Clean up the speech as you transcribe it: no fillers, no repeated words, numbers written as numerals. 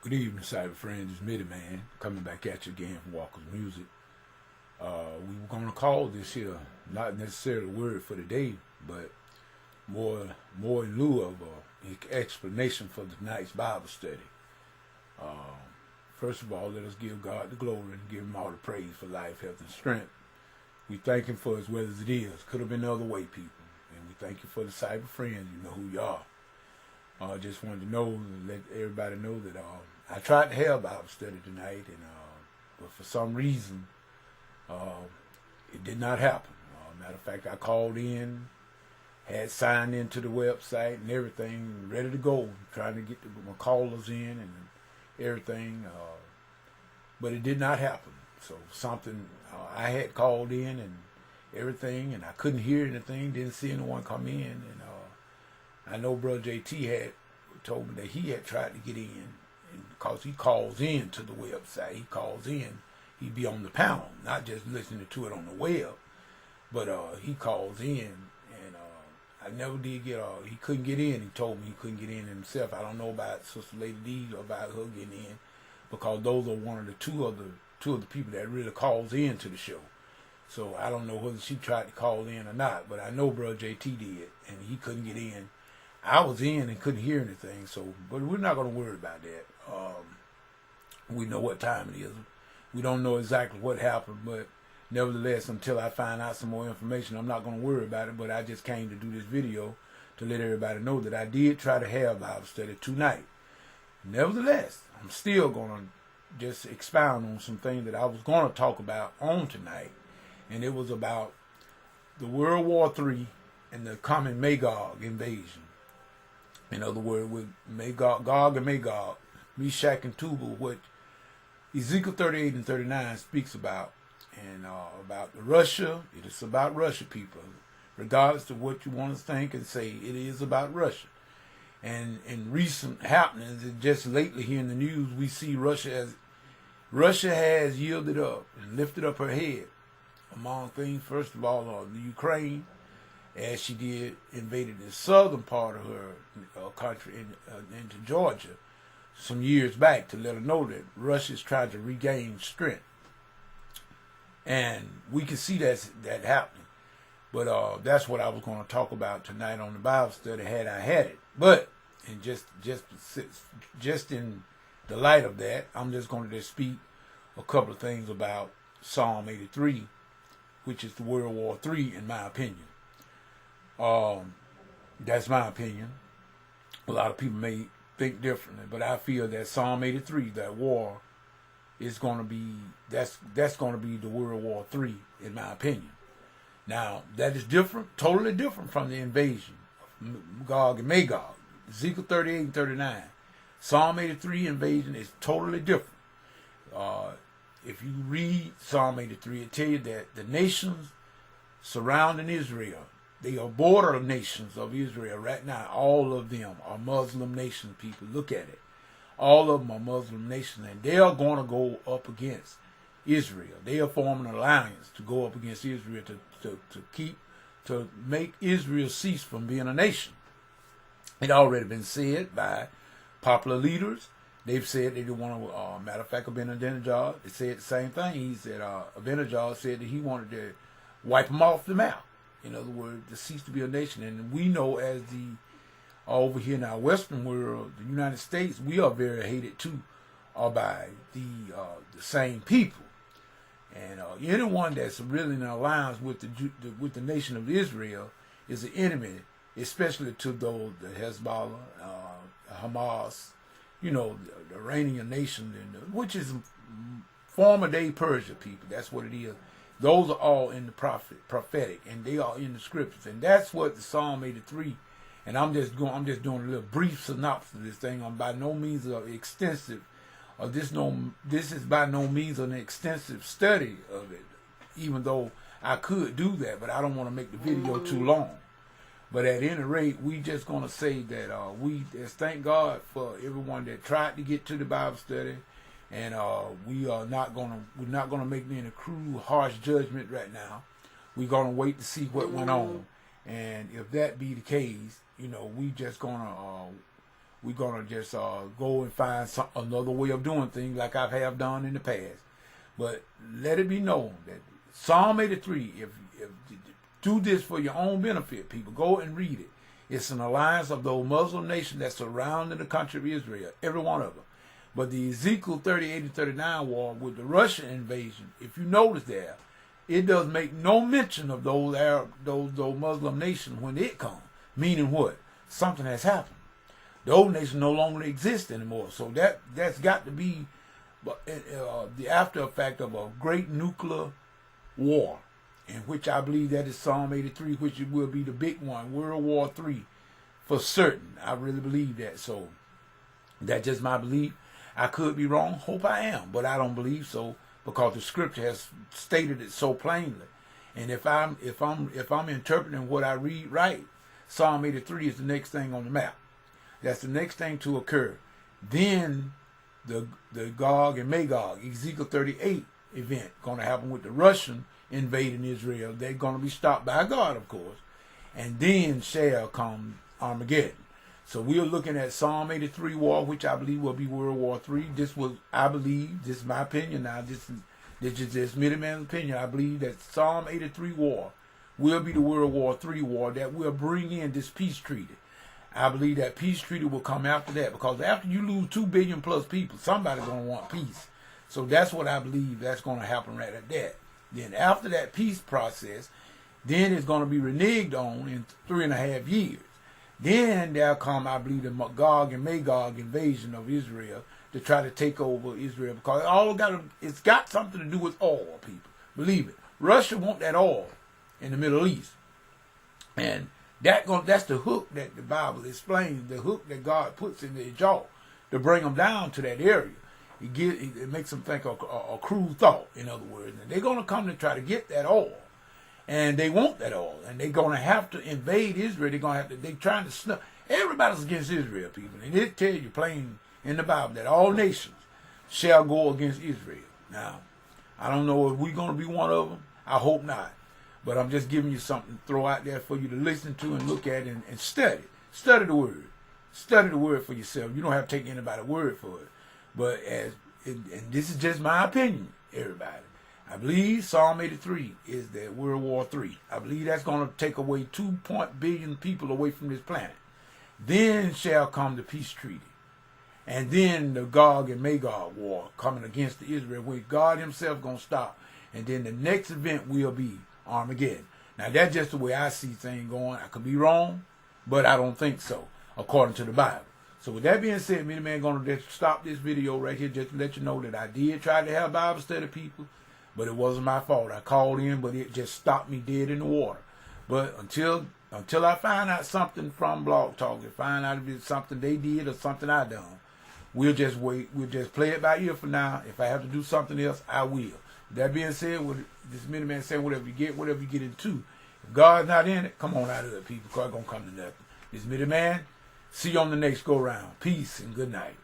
Good evening, cyber friends. It's Mitty Man coming back at you again from Walker's Music. We were going to call this here not necessarily a word for the day, but more in lieu of an explanation for tonight's Bible study. First of all, let us give God the glory and give Him all the praise for life, health, and strength. We thank Him for His weather as it is. Could have been another way, people. And we thank you for the cyber friends. You know who you are. I just wanted to know, let everybody know that I tried to have Bible study tonight, and but for some reason, it did not happen. Matter of fact, I called in, had signed into the website and everything, ready to go, trying to get my callers in and everything, but it did not happen. So something, I had called in and everything, and I couldn't hear anything, didn't see anyone come in, and I know Brother JT had told me that he had tried to get in, because he calls in to the website. He calls in. He'd be on the panel, not just listening to it on the web, but he calls in, and I never did get. He couldn't get in. He told me he couldn't get in himself. I don't know about Sister Lady D or about her getting in, because those are one of the two of the people that really calls in to the show. So I don't know whether she tried to call in or not, but I know Brother JT did, and he couldn't get in. I was in and couldn't hear anything, so, but we're not going to worry about that. We know what time it is. We don't know exactly what happened, but nevertheless, until I find out some more information, I'm not going to worry about it, but I just came to do this video to let everybody know that I did try to have Bible study tonight. Nevertheless, I'm still going to just expound on some things that I was going to talk about on tonight, and it was about the World War III and the coming Magog invasion. In other words, with Magog, Gog and Magog, Meshach and Tubal, what Ezekiel 38 and 39 speaks about, and about Russia. It is about Russia, people. Regardless of what you want to think and say, it is about Russia. And in recent happenings, and just lately here in the news, we see Russia has yielded up and lifted up her head. Among things, first of all, the Ukraine, as she did, invaded the southern part of her country into Georgia some years back, to let her know that Russia is trying to regain strength. And we can see that happening. But that's what I was going to talk about tonight on the Bible study, had I had it. But, and just in the light of that, I'm just going to speak a couple of things about Psalm 83, which is the World War III, in my opinion. That's my opinion. A lot of people may think differently, but I feel that Psalm 83, that war, is going to be, that's going to be the World War III, in my opinion. Now, that is different, totally different from the invasion of Gog and Magog. Ezekiel 38 and 39. Psalm 83 invasion is totally different. If you read Psalm 83, it tells you that the nations surrounding Israel, they are border nations of Israel right now. All of them are Muslim nations, people. Look at it. All of them are Muslim nations, and they are going to go up against Israel. They are forming an alliance to go up against Israel to make Israel cease from being a nation. It already been said by popular leaders. They've said they want to, matter of fact, Abinadab, they said the same thing. He said, Abinadab said that he wanted to wipe them off the map. In other words, to cease to be a nation. And we know, as over here in our Western world, the United States, we are very hated too by the same people. And anyone that's really in alliance with the nation of Israel is an enemy, especially to those, the Hezbollah, Hamas, the Iranian nation, which is former day Persia people. That's what it is. Those are all in the prophetic, and they are in the scriptures, and that's what the Psalm 83. And I'm just doing a little brief synopsis of this thing. I'm by no means extensive, or this is by no means an extensive study of it. Even though I could do that, but I don't want to make the video too long. But at any rate, we just gonna say that we just thank God for everyone that tried to get to the Bible study. And we're not gonna make any cruel, harsh judgment right now. We're gonna wait to see what went on, and if that be the case, we just gonna we're going to just go and find another way of doing things like I have done in the past. But let it be known that Psalm 83, if do this for your own benefit, people. Go and read it. It's an alliance of those Muslim nations that surrounding the country of Israel, every one of them. But the Ezekiel 38 and 39 war with the Russian invasion, if you notice there, it does make no mention of those Muslim nations when it comes. Meaning what? Something has happened. Those nations no longer exist anymore. So that's got to be the after effect of a great nuclear war, in which I believe that is Psalm 83, which will be the big one, World War III, for certain. I really believe that. So that's just my belief. I could be wrong. Hope I am, but I don't believe so, because the scripture has stated it so plainly. And if I'm interpreting what I read right, Psalm 83 is the next thing on the map. That's the next thing to occur. Then the Gog and Magog, Ezekiel 38 event, going to happen with the Russian invading Israel. They're going to be stopped by God, of course. And then shall come Armageddon. So we are looking at Psalm 83 war, which I believe will be World War III. I believe, this is my opinion now, this is just Minuteman's opinion. I believe that Psalm 83 war will be the World War III war that will bring in this peace treaty. I believe that peace treaty will come after that, because after you lose 2 billion plus people, somebody's going to want peace. So that's what I believe that's going to happen right at that. Then after that peace process, then it's going to be reneged on in 3.5 years. Then there'll come, I believe, the Gog and Magog invasion of Israel to try to take over Israel, because it's got something to do with oil, people. Believe it. Russia want that oil in the Middle East. And that's the hook that the Bible explains, the hook that God puts in their jaw to bring them down to that area. It makes them think of a cruel thought, in other words. And they're going to come to try to get that oil. And they want that oil. And they're going to have to invade Israel. They're trying to snuff. Everybody's against Israel, people. And it tells you plain in the Bible that all nations shall go against Israel. Now, I don't know if we're going to be one of them. I hope not. But I'm just giving you something to throw out there for you to listen to and look at and study. Study the word. Study the word for yourself. You don't have to take anybody's word for it. But and this is just my opinion, everybody. I believe Psalm 83 is the World War III. I believe that's going to take away 2 billion people away from this planet. Then shall come the peace treaty. And then the Gog and Magog war coming against Israel, where God himself going to stop. And then the next event will be Armageddon. Now that's just the way I see things going. I could be wrong, but I don't think so, according to the Bible. So with that being said, Minuteman going to just stop this video right here just to let you know that I did try to have Bible study, people, but it wasn't my fault. I called in, but it just stopped me dead in the water. But until I find out something from Blog Talk, and find out if it's something they did or something I done, we'll just wait. We'll just play it by ear for now. If I have to do something else, I will. That being said, with this Minuteman saying whatever you get into. If God's not in it, come on out of it, people. God gonna come to nothing. This Minuteman. See you on the next go round. Peace and good night.